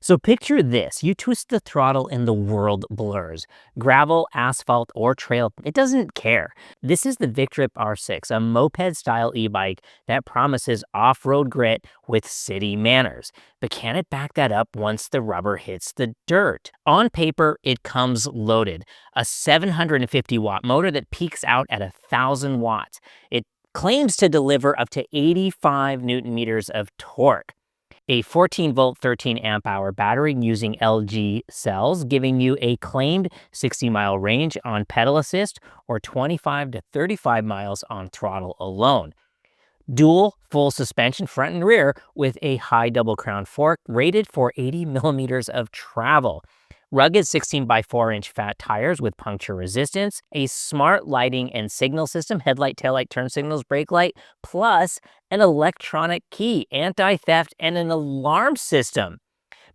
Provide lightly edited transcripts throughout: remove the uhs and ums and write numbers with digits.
So picture this, you twist the throttle and the world blurs. Gravel, asphalt, or trail, it doesn't care. This is the VICTRIP R6, a moped-style e-bike that promises off-road grit with city manners. But can it back that up once the rubber hits the dirt? On paper, it comes loaded. A 750-watt motor that peaks out at 1,000 watts. It claims to deliver up to 85 Newton meters of torque. A 14-volt, 13-amp-hour battery using LG cells, giving you a claimed 60-mile range on pedal assist or 25 to 35 miles on throttle alone. Dual full suspension front and rear with a high double crown fork rated for 80 millimeters of travel. Rugged 16 by 4-inch fat tires with puncture resistance, a smart lighting and signal system, headlight, taillight, turn signals, brake light, plus an electronic key, anti-theft, and an alarm system.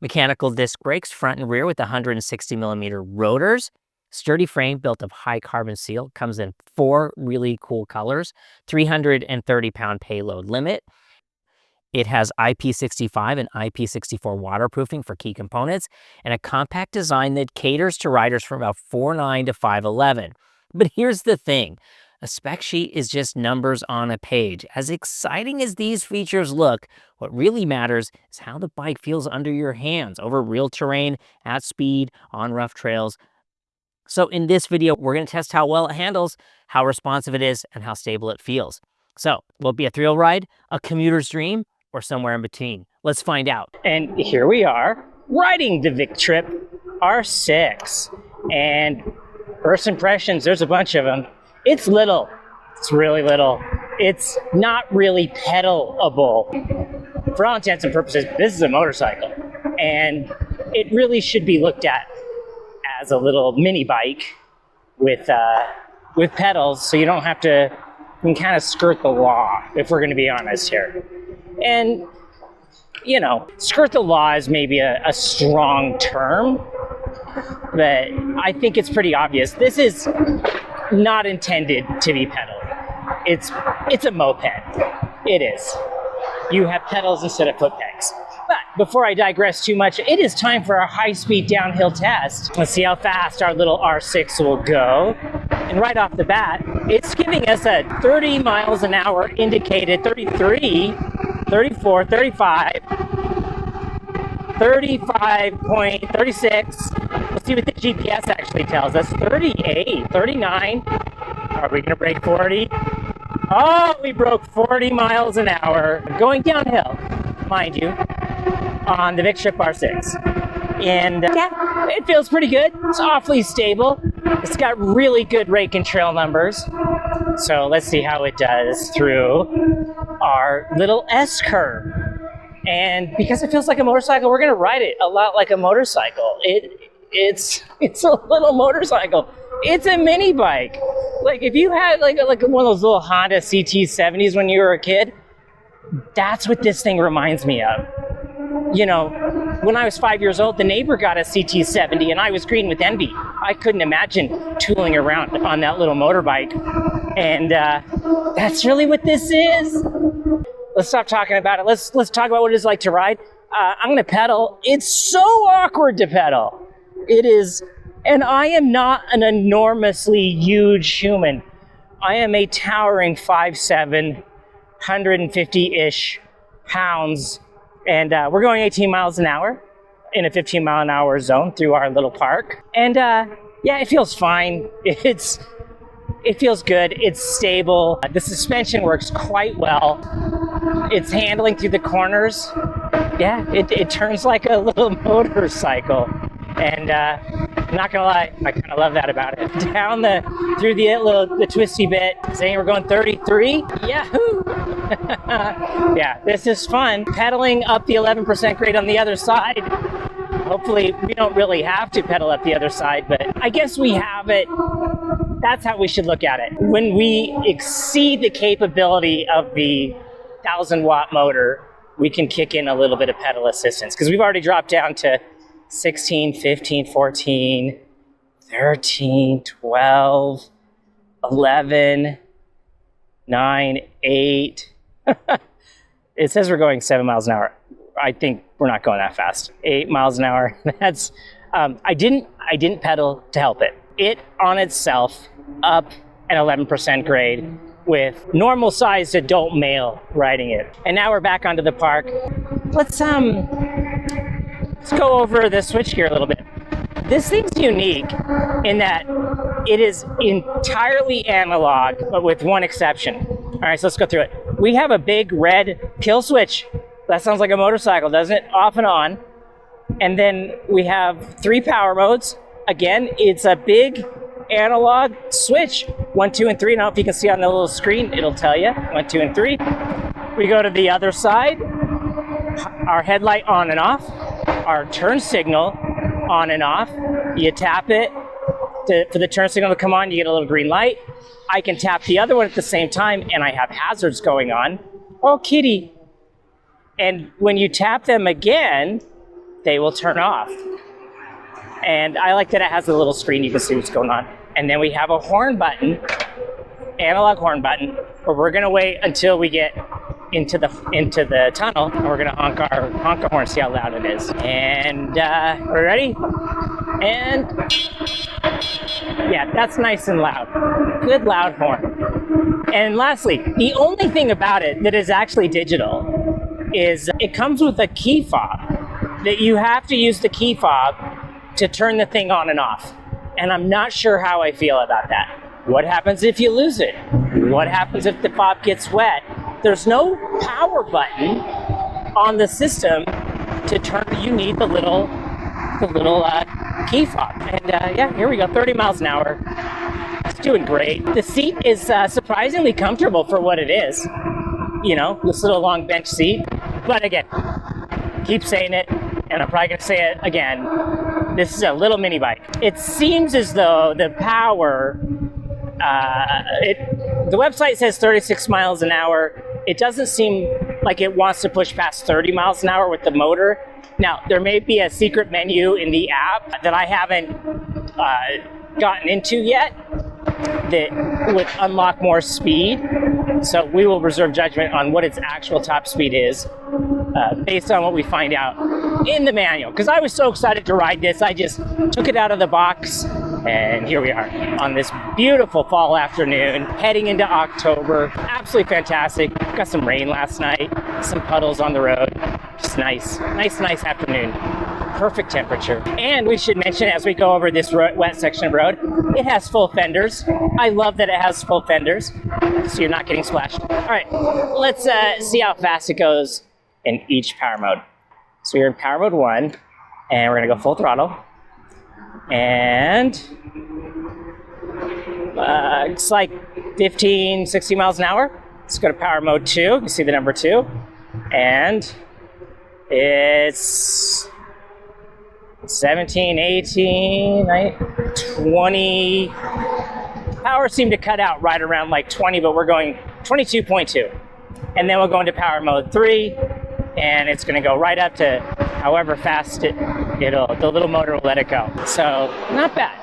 Mechanical disc brakes front and rear with 160 millimeter rotors. Sturdy frame built of high carbon steel, comes in 4 really cool colors, 330-pound payload limit. It has IP65 and IP64 waterproofing for key components, and a compact design that caters to riders from about 4'9" to 5'11". But here's the thing, a spec sheet is just numbers on a page. As exciting as these features look, what really matters is how the bike feels under your hands, over real terrain, at speed, on rough trails. So in this video, we're going to test how well it handles, how responsive it is, and how stable it feels. So, will it be a thrill ride, a commuter's dream, or somewhere in between? Let's find out. And here we are, riding the VICTRIP R6. And first impressions, there's a bunch of them. It's little. It's really little. It's not really pedalable. For all intents and purposes, this is a motorcycle. And it really should be looked at as a little mini bike with pedals, so you don't have to, you can kind of skirt the law, if we're going to be honest here. And, you know, skirt the law is maybe a strong term, but I think it's pretty obvious. This is not intended to be pedaled. It's a moped. It is. You have pedals instead of foot pegs. But before I digress too much, it is time for our high-speed downhill test. Let's see how fast our little R6 will go. And right off the bat, it's giving us a 30 miles an hour indicated, 33, 34, 35, 35.36. Let's see what the GPS actually tells us. 38, 39. Are we gonna break 40? Oh, we broke 40 miles an hour going downhill, mind you, on the VICTRIP R6. And yeah, it feels pretty good. It's awfully stable. It's got really good rake and trail numbers. So let's see how it does through our little S-curve. And because it feels like a motorcycle, we're gonna ride it a lot like a motorcycle. It's a little motorcycle. It's a mini bike. Like if you had like one of those little Honda CT70s when you were a kid, that's what this thing reminds me of. You know, when I was 5 years old, the neighbor got a CT70 and I was green with envy. I couldn't imagine tooling around on that little motorbike. And that's really what this is. Let's stop talking about it. Let's talk about what it is like to ride. I'm gonna pedal. It's so awkward to pedal. It is, and I am not an enormously huge human. I am a towering 5'7", 150-ish pounds. And we're going 18 miles an hour in a 15 mile an hour zone through our little park. And yeah, it feels fine. It feels good. It's stable. The suspension works quite well. It's handling through the corners. Yeah, it turns like a little motorcycle. And I'm not gonna lie, I kind of love that about it. Down through the twisty bit, saying we're going 33. Yahoo! Yeah, this is fun. Pedaling up the 11% grade on the other side. Hopefully, we don't really have to pedal up the other side, but I guess we have it. That's how we should look at it. When we exceed the capability of the 1,000-watt motor, we can kick in a little bit of pedal assistance, because we've already dropped down to 16, 15, 14, 13, 12, 11, 9, 8. It says we're going 7 miles an hour. I think we're not going that fast. 8 miles an hour. That's I didn't pedal to help it. It on itself up an 11% grade with normal sized adult male riding it. And now we're back onto the park. Let's go over the switchgear a little bit. This thing's unique in that it is entirely analog, but with one exception. All right, so let's go through it. We have a big red kill switch. That sounds like a motorcycle, doesn't it? Off and on. And then we have 3 power modes. Again, it's a big analog switch. 1, 2, and 3. I don't know if you can see on the little screen, it'll tell you. 1, 2, and 3. We go to the other side. Our headlight on and off. Our turn signal on and off. You tap it for the turn signal to come on, you get a little green light. I can tap the other one at the same time, and I have hazards going on. Oh, kitty. And when you tap them again, they will turn off. And I like that it has a little screen, you can see what's going on. And then we have a horn button, analog horn button, where we're gonna wait until we get into the tunnel, and we're gonna honk our horn, see how loud it is. And we're ready? And yeah, that's nice and loud. Good loud horn. And lastly, the only thing about it that is actually digital is it comes with a key fob that you have to use the key fob to turn the thing on and off. And I'm not sure how I feel about that. What happens if you lose it? What happens if the fob gets wet? There's no power button on the system to turn. You need the little key fob. And yeah, here we go, 30 miles an hour. It's doing great. The seat is surprisingly comfortable for what it is. You know, this little long bench seat. But again, keep saying it, and I'm probably gonna say it again. This is a little mini bike. It seems as though the power, the website says 36 miles an hour. It doesn't seem like it wants to push past 30 miles an hour with the motor. Now, there may be a secret menu in the app that I haven't gotten into yet that would unlock more speed. So we will reserve judgment on what its actual top speed is based on what we find out in the manual. Because I was so excited to ride this, I just took it out of the box, and here we are on this beautiful fall afternoon, heading into October. Absolutely fantastic. Got some rain last night, some puddles on the road. Just nice afternoon. Perfect temperature. And we should mention, as we go over this wet section of road, it has full fenders. I love that it has full fenders, so you're not getting splashed. All right, let's see how fast it goes in each power mode. So you're in power mode 1, and we're gonna go full throttle. And it's like 15, 16 miles an hour. Let's go to power mode 2. You see the number 2. And it's 17, 18, 20. Power seemed to cut out right around like 20, but we're going 22.2. And then we'll go into power mode 3, and it's gonna go right up to however fast the little motor will let it go. So not bad,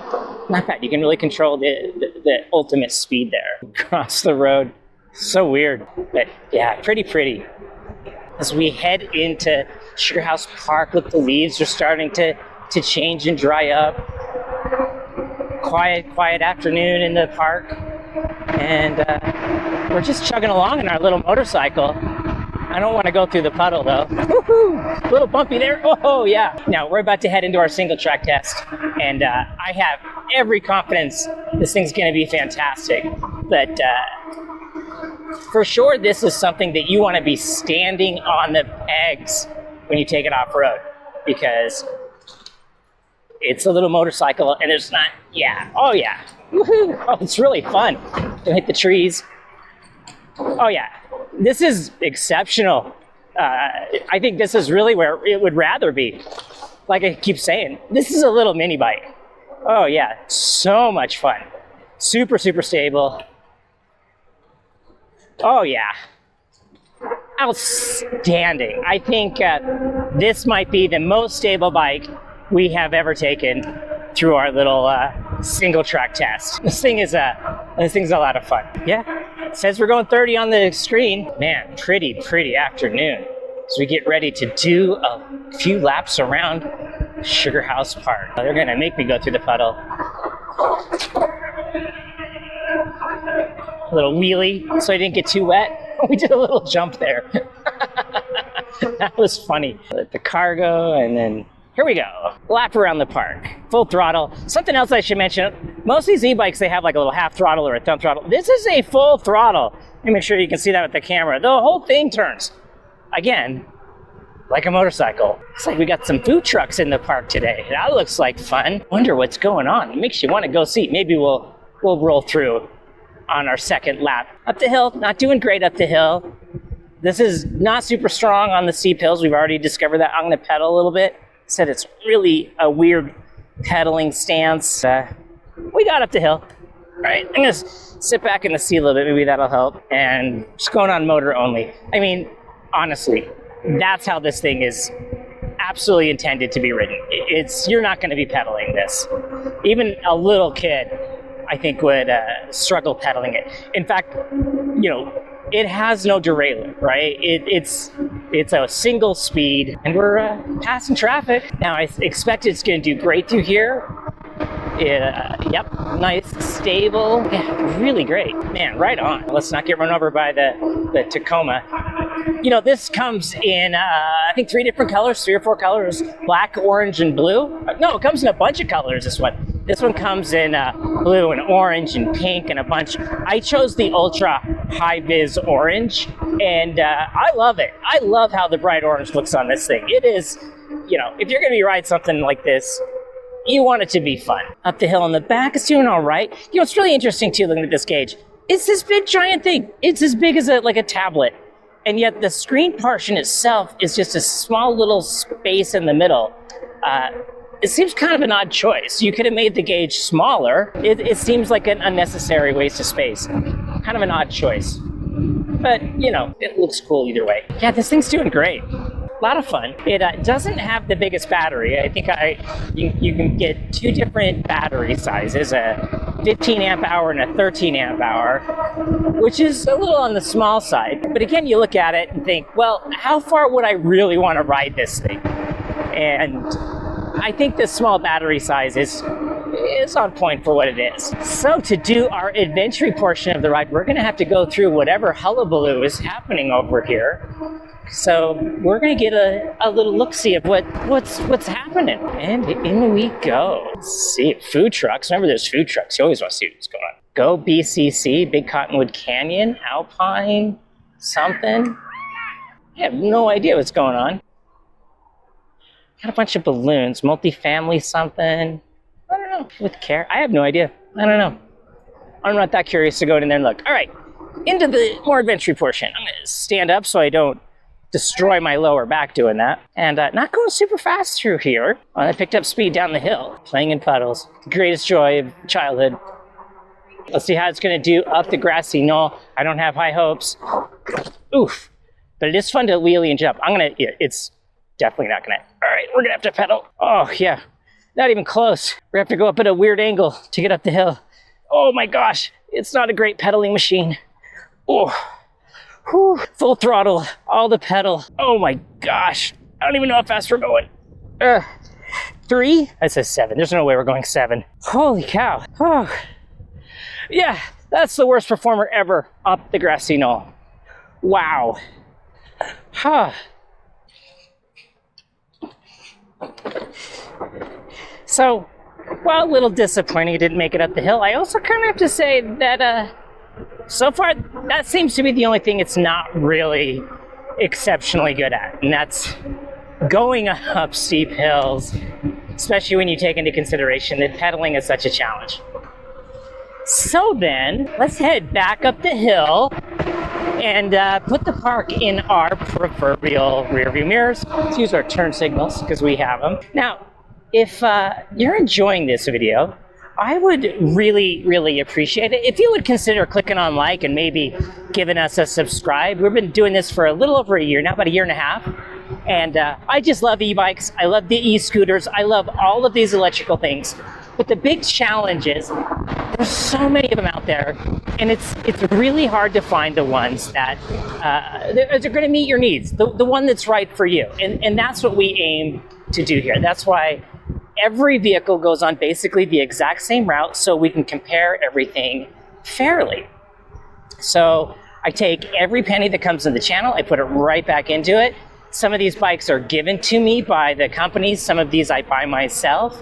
not bad. You can really control the ultimate speed there. Across the road, so weird, but yeah, pretty. As we head into Sugar House Park, look, the leaves are starting to change and dry up. Quiet afternoon in the park. And we're just chugging along in our little motorcycle. I don't want to go through the puddle though. Woohoo! A little bumpy there. Oh yeah. Now we're about to head into our single track test. And I have every confidence this thing's going to be fantastic. But for sure, this is something that you want to be standing on the pegs when you take it off-road, because it's a little motorcycle and there's not, yeah, oh yeah, woohoo, oh, it's really fun to hit the trees. Oh yeah, this is exceptional. I think this is really where it would rather be. Like I keep saying, this is a little mini bike. Oh yeah, so much fun. Super stable. Oh yeah, outstanding. I think this might be the most stable bike we have ever taken through our little single track test. This thing's a lot of fun. Yeah, it says we're going 30 on the screen. Man, pretty afternoon. as we get ready to do a few laps around Sugar House Park. They're gonna make me go through the puddle. A little wheelie so I didn't get too wet. We did a little jump there. That was funny. Let the car go, and then here we go. Lap around the park. Full throttle. Something else I should mention, most of these e-bikes, they have like a little half throttle or a thumb throttle. This is a full throttle. Let me make sure you can see that with the camera. The whole thing turns. Again, like a motorcycle. Looks like we got some food trucks in the park today. That looks like fun. Wonder what's going on. It makes you want to go see. Maybe we'll roll through on our second lap. Up the hill, not doing great up the hill. This is not super strong on the steep hills. We've already discovered that. I'm gonna pedal a little bit. Said it's really a weird pedaling stance. We got up the hill. All right, I'm gonna sit back in the seat a little bit. Maybe that'll help. And just going on motor only. I mean, honestly, that's how this thing is absolutely intended to be ridden. You're not gonna be pedaling this. Even a little kid, I think, would struggle pedaling it. In fact, you know, it has no derailleur, right? It's a single speed, and we're passing traffic. Now, I expect it's gonna do great through here. Yep, nice, stable, yeah, really great. Man, right on. Let's not get run over by the Tacoma. You know, this comes in, I think 3 or 4 colors, black, orange, and blue. No, it comes in a bunch of colors, this one. This one comes in blue and orange and pink and a bunch. I chose the ultra high vis orange, and I love it. I love how the bright orange looks on this thing. It is, you know, if you're gonna be riding something like this, you want it to be fun. Up the hill in the back, it's doing all right. You know, it's really interesting too, looking at this gauge. It's this big giant thing. It's as big as like a tablet. And yet the screen portion itself is just a small little space in the middle. It seems kind of an odd choice. You could have made the gauge smaller. It seems like an unnecessary waste of space. Kind of an odd choice. But, you know, it looks cool either way. Yeah, this thing's doing great. A lot of fun. It doesn't have the biggest battery. I think you can get 2 different battery sizes, a 15 amp hour and a 13 amp hour, which is a little on the small side. But again, you look at it and think, well, how far would I really want to ride this thing? And I think this small battery size is on point for what it is. So to do our adventure portion of the ride, we're gonna have to go through whatever hullabaloo is happening over here. So we're gonna get a little look-see of what's happening. And in we go. Let's see, food trucks. Remember there's food trucks. You always wanna see what's going on. Go BCC, Big Cottonwood Canyon, Alpine, something. I have no idea what's going on. Got a bunch of balloons, multifamily something. I don't know, with care. I have no idea. I don't know. I'm not that curious to go in there and look. All right, into the more adventure portion. I'm gonna stand up so I don't destroy my lower back doing that. And not going super fast through here. I picked up speed down the hill, playing in puddles. The greatest joy of childhood. Let's see how it's gonna do up the grassy knoll. I don't have high hopes. Oof, but it is fun to wheelie and jump. It's definitely not gonna. All right, we're gonna have to pedal. Oh yeah, not even close. We're gonna have to go up at a weird angle to get up the hill. Oh my gosh, it's not a great pedaling machine. Oh, whew. Full throttle, all the pedal. Oh my gosh, I don't even know how fast we're going. 3? I said 7, there's no way we're going 7. Holy cow. Oh, yeah, that's the worst performer ever up the grassy knoll. Wow. Huh. So, while a little disappointing it didn't make it up the hill, I also kind of have to say that so far that seems to be the only thing it's not really exceptionally good at, and that's going up steep hills, especially when you take into consideration that pedaling is such a challenge. So then, let's head back up the hill and put the park in our proverbial rearview mirrors. Let's use our turn signals because we have them. Now, if you're enjoying this video, I would really, really appreciate it if you would consider clicking on like and maybe giving us a subscribe. We've been doing this for a little over a year, now about a year and a half. And I just love e-bikes. I love the e-scooters. I love all of these electrical things. But the big challenge is there's so many of them out there, and it's really hard to find the ones that they're going to meet your needs, the one that's right for you. And that's what we aim to do here. That's why every vehicle goes on basically the exact same route, so we can compare everything fairly. So I take every penny that comes in the channel, I put it right back into it. Some of these bikes are given to me by the companies, some of these I buy myself.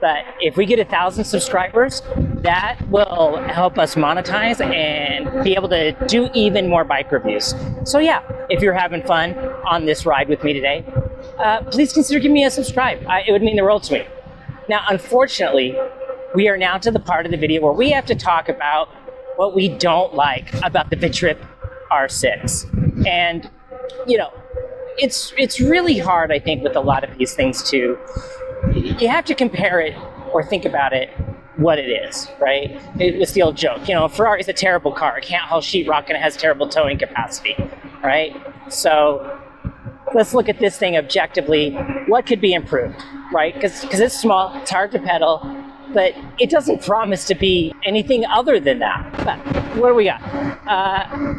But if we get 1,000 subscribers, that will help us monetize and be able to do even more bike reviews. So yeah, if you're having fun on this ride with me today, please consider giving me a subscribe. It would mean the world to me. Now, unfortunately, we are now to the part of the video where we have to talk about what we don't like about the VICTRIP R6. And, you know, it's really hard, I think, with a lot of these things to, you have to compare it or think about it what it is, right? It's the old joke, you know, Ferrari's a terrible car. It can't haul sheetrock and it has terrible towing capacity, right? So let's look at this thing objectively. What could be improved, right? Because it's small, it's hard to pedal, but it doesn't promise to be anything other than that. But what do we got?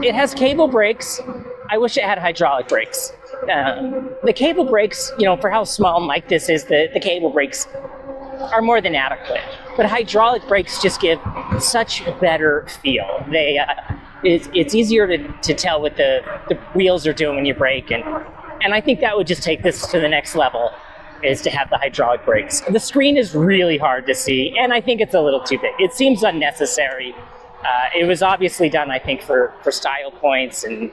It has cable brakes. I wish it had hydraulic brakes. The cable brakes, you know, for how small and light this is, the cable brakes are more than adequate. But hydraulic brakes just give such a better feel. They, it's easier to tell what the wheels are doing when you brake, and I think that would just take this to the next level, is to have the hydraulic brakes. The screen is really hard to see, and I think it's a little too big. It seems unnecessary. It was obviously done, I think, for style points, and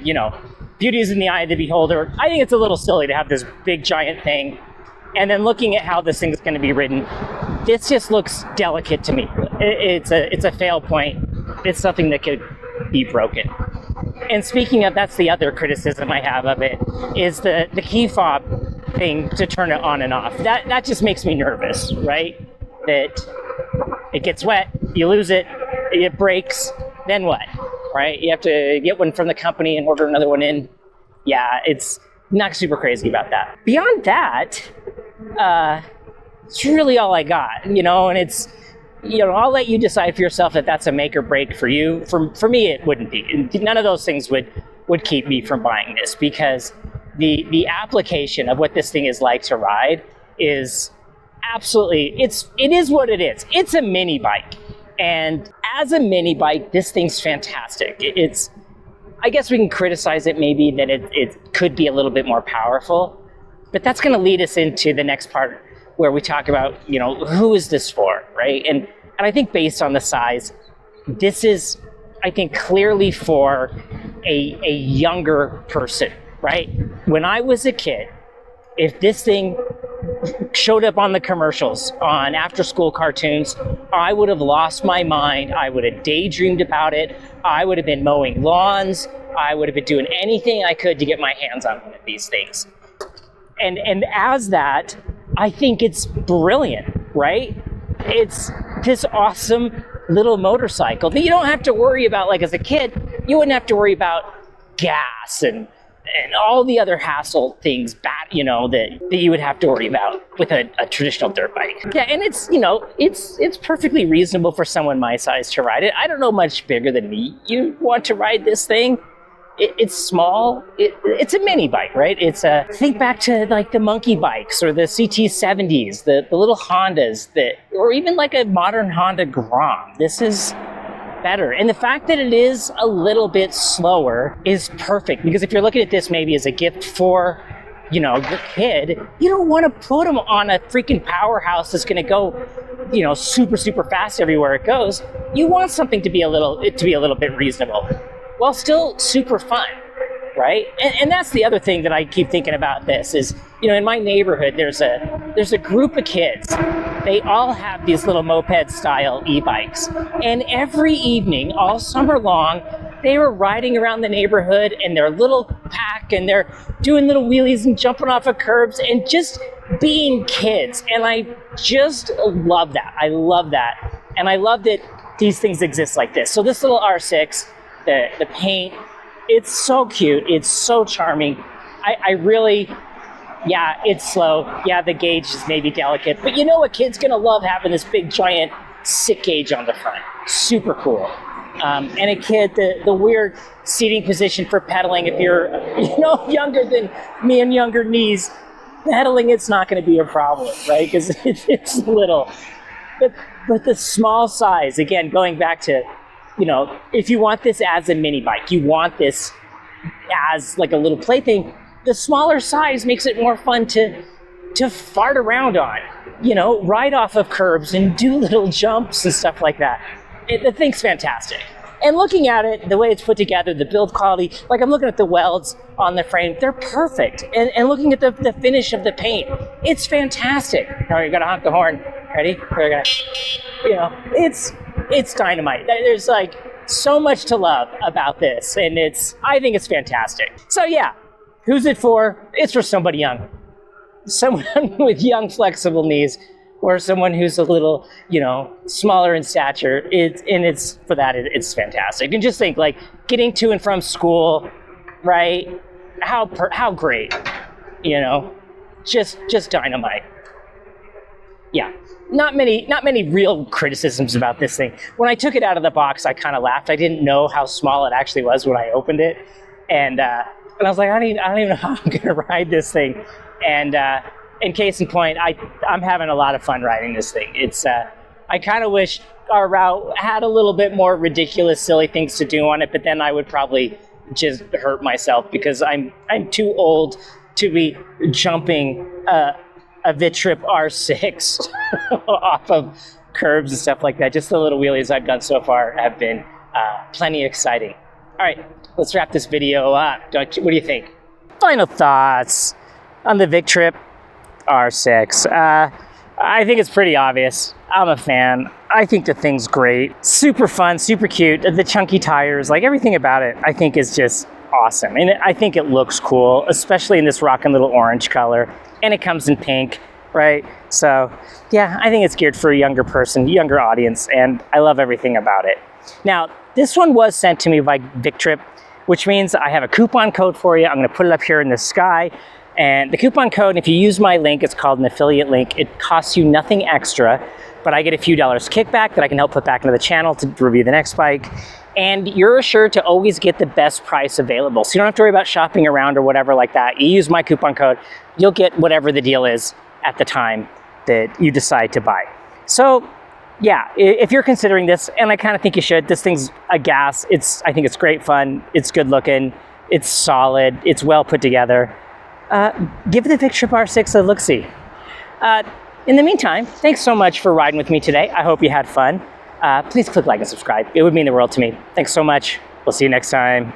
you know, beauty is in the eye of the beholder. I think it's a little silly to have this big giant thing, and then looking at how this thing is going to be ridden, this just looks delicate to me. It's a fail point. It's something that could be broken. And speaking of, that's the other criticism I have of it, is the key fob thing to turn it on and off. That just makes me nervous, right? That it gets wet, you lose it, it breaks, then what, right? You have to get one from the company and order another one in. Yeah, it's not super crazy about that. Beyond that, it's really all I got, you know, and it's, you know, I'll let you decide for yourself if that's a make or break for you. For me, it wouldn't be. None of those things would keep me from buying this, because the application of what this thing is like to ride is absolutely, it is what it is. It's a mini bike. And as a mini bike, this thing's fantastic. It's, I guess we can criticize it maybe that it could be a little bit more powerful, but that's going to lead us into the next part where we talk about, you know, who is this for, right? And I think based on the size, this is, I think, clearly for a younger person, right? When I was a kid, if this thing showed up on the commercials, on after-school cartoons, I would have lost my mind. I would have daydreamed about it. I would have been mowing lawns. I would have been doing anything I could to get my hands on one of these things. And as that, I think it's brilliant, right? It's this awesome little motorcycle that you don't have to worry about. Like as a kid, you wouldn't have to worry about gas and all the other hassle things, you know, that you would have to worry about with a traditional dirt bike. Yeah, and it's, you know, it's perfectly reasonable for someone my size to ride it. I don't know much bigger than me. You want to ride this thing? It's small. It's a mini bike, right? It's a, think back to like the monkey bikes or the CT70s, the little Hondas or even like a modern Honda Grom. This is better. And the fact that it is a little bit slower is perfect, because if you're looking at this maybe as a gift for, you know, your kid, you don't want to put them on a freaking powerhouse that's going to go, you know, super, super fast everywhere it goes. You want something to be a little bit reasonable, while still super fun, right? And that's the other thing that I keep thinking about this is, you know, in my neighborhood, there's a group of kids. They all have these little moped-style e-bikes. And every evening, all summer long, they were riding around the neighborhood in their little pack, and they're doing little wheelies and jumping off of curbs and just being kids. And I just love that. I love that. And I love that these things exist like this. So this little R6, the paint, it's so cute. It's so charming. I really Yeah, it's slow. Yeah, the gauge is maybe delicate, but you know a kid's gonna love having this big giant sick gauge on the front. Super cool. And a kid, the weird seating position for pedaling, if you're younger than me and younger knees, pedaling it's not going to be a problem, right? Because it's little. But the small size, again, going back to, if you want this as a mini bike, you want this as like a little plaything, the smaller size makes it more fun to fart around on, ride off of curbs and do little jumps and stuff like that. The thing's fantastic. And looking at it, the way it's put together, the build quality, like I'm looking at the welds on the frame, they're perfect. And looking at the finish of the paint, it's fantastic. All right, you gotta honk the horn. Ready? It's dynamite. There's like so much to love about this, and I think it's fantastic. So yeah, who's it for? It's for somebody young. Someone with young, flexible knees, or someone who's a little, smaller in stature. It's fantastic. And just think, like, getting to and from school, right? How great, just dynamite. Yeah, not many real criticisms about this thing. When I took it out of the box, I kind of laughed. I didn't know how small it actually was when I opened it, and I was like, I don't even know how I'm gonna ride this thing, and. In case in point, I'm having a lot of fun riding this thing. I kind of wish our route had a little bit more ridiculous, silly things to do on it, but then I would probably just hurt myself because I'm too old to be jumping a VICTRIP R6 off of curbs and stuff like that. Just the little wheelies I've done so far have been plenty exciting. All right, let's wrap this video up. What do you think? Final thoughts on the VICTRIP R6. I think it's pretty obvious. I'm a fan. I think the thing's great. Super fun, super cute. The chunky tires, like everything about it, I think is just awesome. And I think it looks cool, especially in this rockin' little orange color. And it comes in pink, right? So yeah, I think it's geared for a younger person, younger audience, and I love everything about it. Now, this one was sent to me by VICTRIP, which means I have a coupon code for you. I'm gonna put it up here in the sky. And the coupon code, if you use my link, it's called an affiliate link. It costs you nothing extra, but I get a few dollars kickback that I can help put back into the channel to review the next bike. And you're assured to always get the best price available. So you don't have to worry about shopping around or whatever like that. You use my coupon code, you'll get whatever the deal is at the time that you decide to buy. So yeah, if you're considering this, and I kind of think you should, this thing's a gas. I think it's great fun. It's good looking. It's solid. It's well put together. Give the VICTRIP R6 a look-see. In the meantime, thanks so much for riding with me today. I hope you had fun. Please click like and subscribe. It would mean the world to me. Thanks so much. We'll see you next time.